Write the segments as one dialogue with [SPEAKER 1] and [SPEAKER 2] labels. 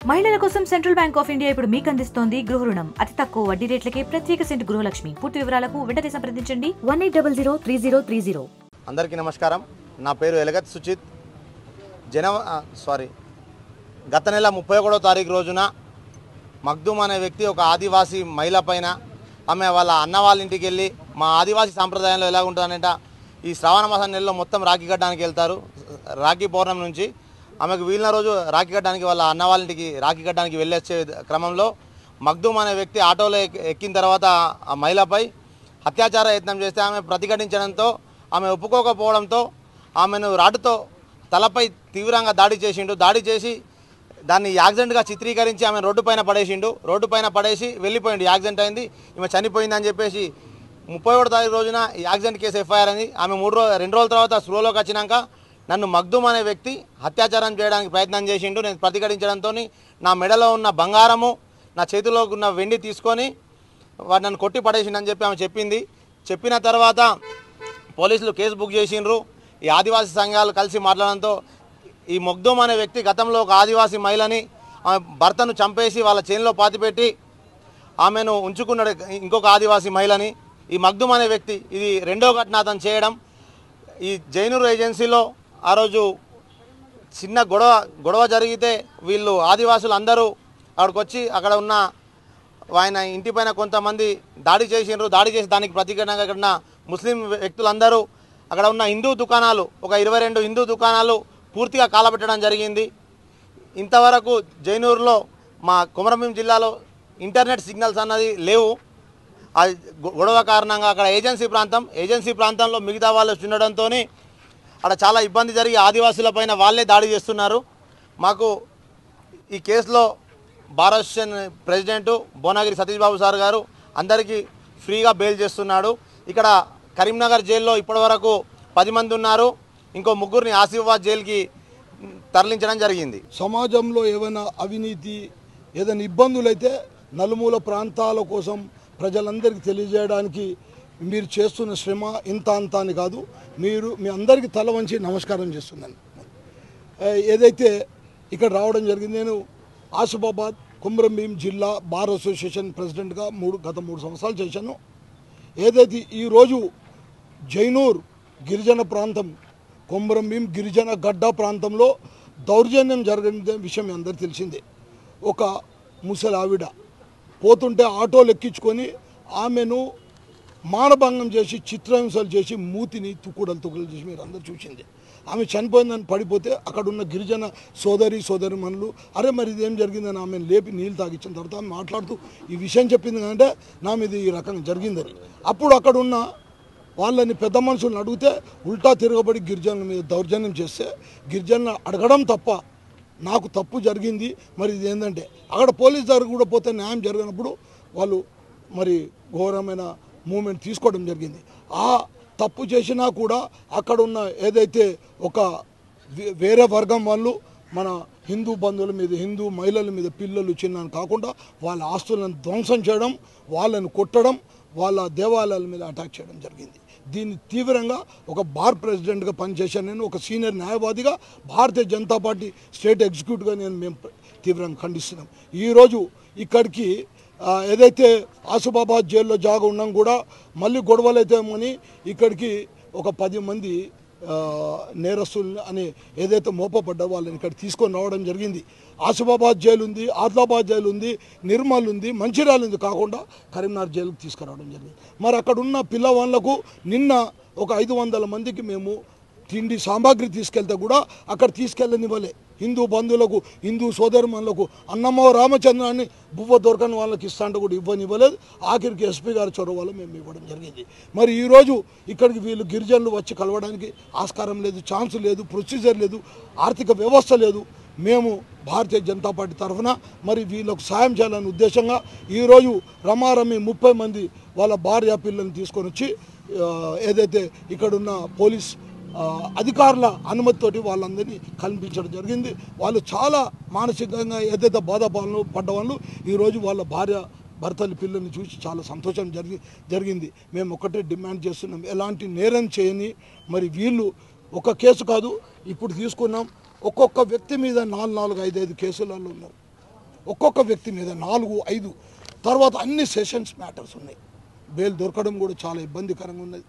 [SPEAKER 1] మహిళల కోసం central bank of India ఇప్పుడు మీకు అందిస్తోంది గృహ రుణం. అతి తక్కువ వడ్డీ రేట్లకే ప్రత్యేక సెంట్ గృహలక్ష్మి. పూర్తి వివరాలకు వెంటనే సంప్రదించండి 18003030.
[SPEAKER 2] అందరికీ నమస్కారం. నా పేరు ఎలగత్ సుచిత్. గత నెల 31వ తారీఖు రోజున మగ్దుమ్ అనే వ్యక్తి ఒక ఆదివాసీ మహిళ పైన ఆమె వాళ్ళ అన్న వాళ్ళ ఇంటికి వెళ్ళి, మా ఆదివాసీ సాంప్రదాయంలో ఎలా ఉంటుందంటే ఈ శ్రావణ మాసం నెలలో మొత్తం రాఖీ కట్టడానికి వెళ్తారు. రాఖీ పౌర్ణమి నుంచి ఆమెకు వీలిన రోజు రాఖీ కట్టడానికి వాళ్ళ అన్న వాళ్ళ ఇంటికి రాఖీ కట్టడానికి వెళ్ళొచ్చే క్రమంలో మగ్దుమ్ అనే వ్యక్తి ఆటోలో ఎక్కిన తర్వాత ఆ మహిళపై అత్యాచార యత్నం చేస్తే ఆమె ప్రతిఘటించడంతో ఆమె ఒప్పుకోకపోవడంతో ఆమెను రాడ్డుతో తలపై తీవ్రంగా దాడి చేసి దాన్ని యాక్సిడెంట్గా చిత్రీకరించి ఆమె రోడ్డు పైన పడేసి వెళ్ళిపోయిండు. యాక్సిడెంట్ అయింది, ఈమె చనిపోయిందని చెప్పేసి 31వ తారీఖు రోజున ఈ యాక్సిడెంట్ కేసు ఎఫ్ఐఆర్ అయింది. ఆమె 2 రోజుల తర్వాత స్పృహలోకి వచ్చినాక నన్ను మగ్దుమ్ అనే వ్యక్తి అత్యాచారం చేయడానికి ప్రయత్నం చేసిండు. నేను ప్రతిఘటించడంతో నా మెడలో ఉన్న బంగారము, నా చేతిలో ఉన్న వెండి తీసుకొని వాడు నన్ను కొట్టి పడేసిండని చెప్పి ఆమె చెప్పింది. చెప్పిన తర్వాత పోలీసులు కేసు బుక్ చేసిండ్రు. ఈ ఆదివాసీ సంఘాలు కలిసి మాట్లాడడంతో ఈ మగ్దుమ్ అనే వ్యక్తి గతంలో ఒక ఆదివాసీ మహిళని ఆమె భర్తను చంపేసి వాళ్ళ చేనులో పాతిపెట్టి ఆమెను ఉంచుకున్నాడు, ఇంకొక ఆదివాసీ మహిళని. ఈ మగ్దుమ్ అనే వ్యక్తి ఇది 2వ ఘటన అతను చేయడం. ఈ జైనూర్ ఏజెన్సీలో ఆ రోజు చిన్న గొడవ జరిగితే వీళ్ళు ఆదివాసులు అందరూ అక్కడికి వచ్చి అక్కడ ఉన్న ఆయన ఇంటిపైన కొంతమంది దాడి చేసి దానికి ప్రతిఘటనగా ఇక్కడ ఉన్న ముస్లిం వ్యక్తులందరూ అక్కడ ఉన్న హిందూ దుకాణాలు, ఒక 22 హిందూ దుకాణాలు పూర్తిగా కాలబెట్టడం జరిగింది. ఇంతవరకు జైనూరులో మా కొమరంభీం జిల్లాలో ఇంటర్నెట్ సిగ్నల్స్ అన్నది లేవు. ఆ గొడవ కారణంగా అక్కడ ఏజెన్సీ ప్రాంతంలో మిగతా వాళ్ళు ఉండడంతో అక్కడ చాలా ఇబ్బంది జరిగి ఆదివాసుల పైన వాళ్ళే దాడి చేస్తున్నారు. మాకు ఈ కేసులో bar association president Bhuvanagiri Satish Babu sir garu అందరికీ ఫ్రీగా బెయిల్ చేస్తున్నాడు. ఇక్కడ కరీంనగర్ జైల్లో ఇప్పటివరకు 10 మంది ఉన్నారు. ఇంకో 3 ఆసిఫాబాద్ జైలుకి తరలించడం జరిగింది.
[SPEAKER 3] సమాజంలో ఏమైనా అవినీతి, ఏదైనా ఇబ్బందులు అయితే నలుమూల ప్రాంతాల కోసం ప్రజలందరికీ తెలియజేయడానికి మీరు చేస్తున్న శ్రమ ఇంత అంత అని కాదు. మీ అందరికీ తల వంచి నమస్కారం చేస్తున్నాను. ఏదైతే ఇక్కడ రావడం జరిగింది, నేను ఆసిఫాబాద్ కొమరంభీం జిల్లా బార్ అసోసియేషన్ ప్రెసిడెంట్గా గత 3 సంవత్సరాలు చేశాను. ఏదైతే ఈరోజు జైనూర్ గిరిజన ప్రాంతం, కొమరంభీం గిరిజన గడ్డ ప్రాంతంలో దౌర్జన్యం జరిగిన విషయం అందరికీ తెలిసిందే. ఒక ముసలి ఆవిడ పోతుంటే ఆటోలు ఎక్కించుకొని ఆమెను మానభంగం చేసి చిత్రహింసలు చేసి మూతిని తుక్కుడలు చేసి మీరు అందరూ చూసింది. ఆమె చనిపోయిందని పడిపోతే అక్కడ ఉన్న గిరిజన సోదరి మనులు అరే మరి ఇదేం జరిగిందని ఆమెను లేపి నీళ్ళు తాగించిన తర్వాత ఆమె మాట్లాడుతూ ఈ విషయం చెప్పింది అంటే నా మీద ఈ రకంగా జరిగిందని. అప్పుడు అక్కడ ఉన్న వాళ్ళని పెద్ద మనుషులను అడిగితే ఉల్టా తిరగబడి గిరిజనుల మీద దౌర్జన్యం చేస్తే గిరిజనులను అడగడం తప్ప నాకు తప్పు జరిగింది, మరి ఇది ఏంటంటే అక్కడ పోలీస్ దగ్గర కూడా పోతే న్యాయం జరిగినప్పుడు వాళ్ళు మరి ఘోరమైన మూమెంట్ తీసుకోవడం జరిగింది. ఆ తప్పు చేసినా కూడా అక్కడ ఉన్న ఏదైతే ఒక వేరే వర్గం వాళ్ళు మన హిందూ బంధువుల మీద, హిందూ మహిళల మీద, పిల్లలు చిన్న కాకుండా వాళ్ళ ఆస్తులను ధ్వంసం చేయడం, వాళ్ళని కొట్టడం, వాళ్ళ దేవాలయాల మీద అటాక్ చేయడం జరిగింది. దీన్ని తీవ్రంగా ఒక బార్ ప్రెసిడెంట్గా పనిచేశాను నేను, ఒక సీనియర్ న్యాయవాదిగా, భారతీయ జనతా పార్టీ స్టేట్ ఎగ్జిక్యూటివ్గా మేము తీవ్రంగా ఖండిస్తున్నాం. ఈరోజు ఇక్కడికి ఏదైతే ఆసిఫాబాద్ జైల్లో జాగా ఉన్నాం కూడా మళ్ళీ గొడవలు అవుతామని ఇక్కడికి ఒక 10 మంది నేరస్తులు అని ఏదైతే మోపబడ్డా వాళ్ళని ఇక్కడ తీసుకొని రావడం జరిగింది. ఆసిఫాబాద్ జైలు ఉంది, ఆదిలాబాద్ జైలు ఉంది, నిర్మల్ ఉంది, మంచిర్యాల ఉంది, కాకుండా కరీంనగర్ జైలుకు తీసుకురావడం జరిగింది. మరి అక్కడ ఉన్న పిల్లవాళ్లకు నిన్న ఒక 500 మందికి మేము తిండి సామాగ్రి తీసుకెళ్తే కూడా అక్కడ తీసుకెళ్ళనివ్వలే. హిందూ బంధువులకు, హిందూ సోదరుమణులకు అన్నమ్మ రామచంద్రాన్ని బువ్వ దొరకని వాళ్ళకి ఇస్తాంటే కూడా ఇవ్వనివ్వలేదు. ఆఖరికి ఎస్పీ గారి చొరవ వల్ల మేము ఇవ్వడం జరిగింది. మరి ఈరోజు ఇక్కడికి వీళ్ళు గిరిజనులు వచ్చి కలవడానికి ఆస్కారం లేదు, ఛాన్స్ లేదు, ప్రొసీజర్ లేదు, ఆర్థిక వ్యవస్థ లేదు. మేము భారతీయ జనతా పార్టీ తరఫున మరి వీళ్ళకు సాయం చేయాలనే ఉద్దేశంగా ఈరోజు రమారమి 30 మంది వాళ్ళ భార్య పిల్లల్ని తీసుకొని వచ్చి ఏదైతే ఇక్కడున్న పోలీస్ అధికారుల అనుమతితోటి వాళ్ళందరినీ కల్పించడం జరిగింది. వాళ్ళు చాలా మానసికంగా ఏదైతే బాధపాలను పడ్డవాళ్ళు ఈరోజు వాళ్ళ భర్తల పిల్లల్ని చూసి చాలా సంతోషం జరిగింది. మేము ఒకటే డిమాండ్ చేస్తున్నాం, ఎలాంటి నేరం చేయని మరి వీళ్ళు ఒక కేసు కాదు ఇప్పుడు తీసుకున్నాం, ఒక్కొక్క వ్యక్తి మీద 4, 5 కేసులలో ఉన్నారు. ఒక్కొక్క వ్యక్తి మీద 4, 5 తర్వాత అన్ని సెషన్స్ మ్యాటర్స్ ఉన్నాయి. బెయిల్ దొరకడం కూడా చాలా ఇబ్బందికరంగా ఉన్నది.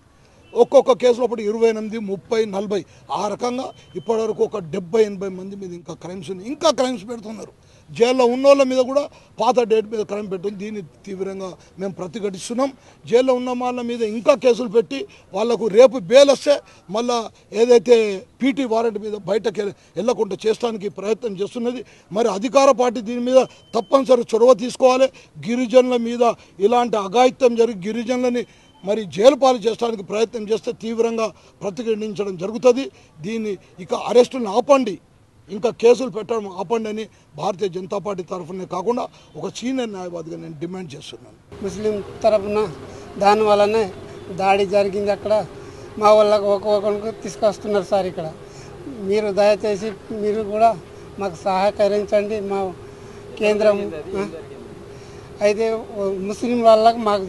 [SPEAKER 3] ఒక్కొక్క కేసులో అప్పుడు 28, 30, 40 ఆ రకంగా ఇప్పటివరకు ఒక 70-80 మంది మీద ఇంకా క్రైమ్స్ ఉన్నాయి. ఇంకా క్రైమ్స్ పెడుతున్నారు. జైల్లో ఉన్నోళ్ళ మీద కూడా పాత డేట్ మీద క్రైమ్ పెడుతుంది. దీన్ని తీవ్రంగా మేము ప్రతిఘటిస్తున్నాం. జైల్లో ఉన్న వాళ్ళ మీద ఇంకా కేసులు పెట్టి వాళ్లకు రేపు బెయిల్ వస్తే మళ్ళా ఏదైతే పీటీ వారెంట్ మీద బయటకు వెళ్ళకుండా చేయడానికి ప్రయత్నం చేస్తున్నది. మరి అధికార పార్టీ దీని మీద తప్పనిసరి చొరవ తీసుకోవాలి. గిరిజనుల మీద ఇలాంటి అఘాయిత్యం జరిగి గిరిజనులని మరి జైలు పాలు చేయడానికి ప్రయత్నం చేస్తే తీవ్రంగా ప్రతిఘటించడం జరుగుతుంది. దీన్ని ఇక అరెస్టులను ఆపండి, ఇంకా కేసులు పెట్టడం ఆపండి అని భారతీయ జనతా పార్టీ తరఫునే కాకుండా ఒక సీనియర్ న్యాయవాదిగా నేను డిమాండ్ చేస్తున్నాను.
[SPEAKER 4] ముస్లిం తరఫున దాని వల్లనే దాడి జరిగింది. అక్కడ మా వాళ్ళకు ఒక్కొక్కరికి తీసుకొస్తున్నారు సార్. ఇక్కడ మీరు దయచేసి మీరు కూడా మాకు సహకరించండి. మా కేంద్రం అయితే ముస్లిం వాళ్ళకు మాకు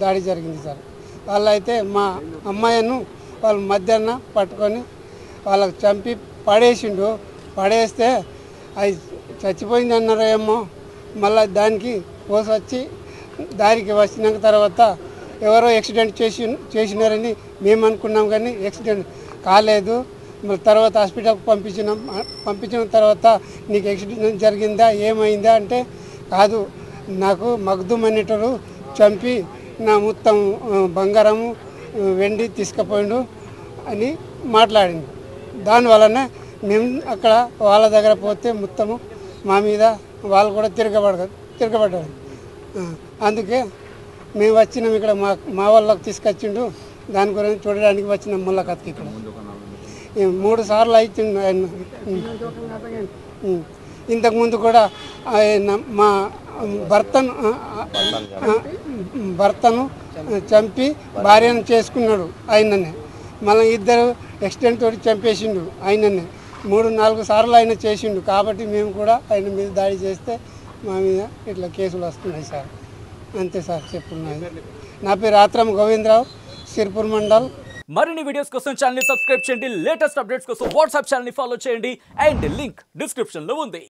[SPEAKER 4] దాడి జరిగింది సార్. వాళ్ళైతే మా అమ్మాయిను వాళ్ళు మధ్యాహ్న పట్టుకొని వాళ్ళకు చంపి పడేస్తే అది చచ్చిపోయింది అన్నారో ఏమో. మళ్ళీ దానికి పోసొచ్చి దారికి వచ్చినాక తర్వాత ఎవరో యాక్సిడెంట్ చేసినారని మేము అనుకున్నాం, కానీ యాక్సిడెంట్ కాలేదు. మళ్ళీ తర్వాత హాస్పిటల్కి పంపించిన తర్వాత నీకు యాక్సిడెంట్ జరిగిందా ఏమైందా అంటే కాదు, నాకు మగ్దుమ్ అనేటోడు చంపి నా మొత్తం బంగారము వెండి తీసుకుపోయిండు అని మాట్లాడింది. దానివల్లనే మేము అక్కడ వాళ్ళ దగ్గర పోతే మొత్తము మా మీద వాళ్ళు కూడా తిరగబడ్డారు. అందుకే మేము వచ్చినాం ఇక్కడ. మా వాళ్ళకి తీసుకొచ్చిండు. దాని గురించి చూడడానికి వచ్చినాం ముళ్ళకత్కి. ఇక్కడ 3 సార్లు అవుతుంది ఆయన. ఇంతకుముందు కూడా మా భర్తను చంపి భార్యను చేసుకున్నాడు ఆయననే. మళ్ళీ 2 యాక్సిడెంట్ తోటి చంపేసిండు ఆయననే. 3-4 సార్లు ఆయన చేసిండు. కాబట్టి మేము కూడా ఆయన మీద దాడి చేస్తే మా మీద ఇట్లా కేసులు వస్తున్నాయి సార్. అంతే సార్ చెప్పున్నాయి. నా పేరు ఆత్రం గోవిందరావు, సిర్పూర్ మండల్.
[SPEAKER 5] మరిన్ని వీడియోస్ కోసం ఛానల్ ని సబ్స్క్రైబ్ చేయండి. లేటెస్ట్ అప్డేట్స్ కోసం వాట్సాప్ ఛానల్ ని ఫాలో చేయండి. అండ్ లింక్ డిస్క్రిప్షన్ లో ఉంది.